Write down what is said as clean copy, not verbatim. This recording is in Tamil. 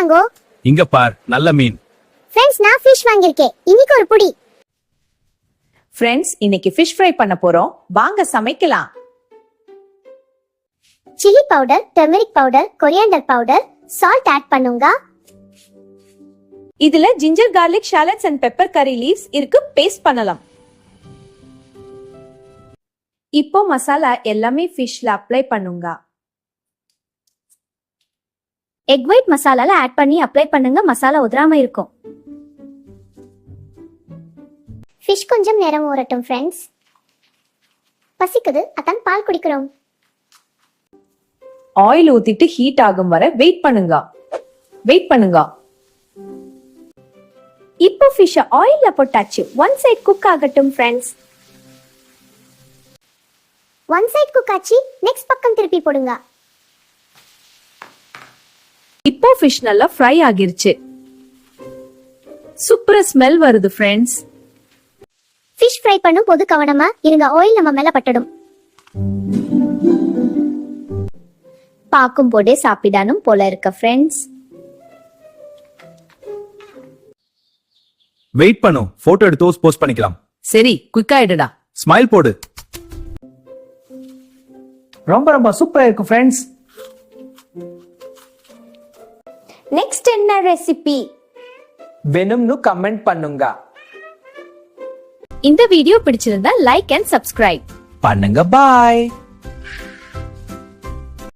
தாங்கோ. இங்க பார், நல்ல மீன். ஃப்ரெண்ட்ஸ், நான் ஃபிஷ் வாங்கிருக்கேன். இன்னைக்கு ஒரு புடி. ஃப்ரெண்ட்ஸ், இன்னைக்கு ஃபிஷ் ஃப்ரை பண்ண போறோம். வாங்க சமைக்கலாம். Chilli powder, turmeric powder, coriander powder, salt add பண்ணுங்க. இதுல ginger garlic shallots and pepper curry leaves இருக்கு. பேஸ்ட் பண்ணலாம். இப்போ மசாலா எல்லாமே ஃபிஷ்ல அப்ளை பண்ணுங்க. எக் ஒயிட் மசாலால ஆட் பண்ணி அப்ளை பண்ணுங்க. மசாலா உதிராம இருக்கும். ஃபிஷ் கொஞ்சம் நேரம் ஊறட்டும் ஃப்ரெண்ட்ஸ். பசிக்குது, அதான் பால் குடிக்கிறோம். ஆயில் ஊத்திட்டு ஹீட் ஆகும் வரை வெயிட் பண்ணுங்க. இப்போ ஃபிஷ் ஆயில்ல போட்டாச்சு. ஒன் சைடு குக் ஆகட்டும் ஃப்ரெண்ட்ஸ். ஒன் சைடு குக் ஆச்சு. நெக்ஸ்ட் பக்கம் திருப்பி போடுங்க. இப்போ ஃபிஷ் நல்லா ஃப்ரை ஆகிருச்சு. சூப்பரா ஸ்மெல் வருது ஃப்ரெண்ட்ஸ். ஃபிஷ் ஃப்ரை பண்ணும் போது கவனமா இருங்க, ஆயில் நம்ம மேல பட்டடும். பாக்கும் போதே சாப்பிடணும் போல இருக்க ஃப்ரெண்ட்ஸ். வெயிட் பண்ணு, போட்டோ எடுத்து போஸ்ட் பண்ணிக்கலாம். சரி, குயிக்கா எடுடா. ஸ்மைல் போடு. ரொம்ப சூப்பரா இருக்கும் ஃப்ரெண்ட்ஸ். நெக்ஸ்ட் என்ன ரெசிபி வேணும்னு கமெண்ட் பண்ணுங்க. இந்த வீடியோ பிடிச்சிருந்தா லைக் அண்ட் சப்ஸ்கிரைப் பண்ணுங்க. பாய்.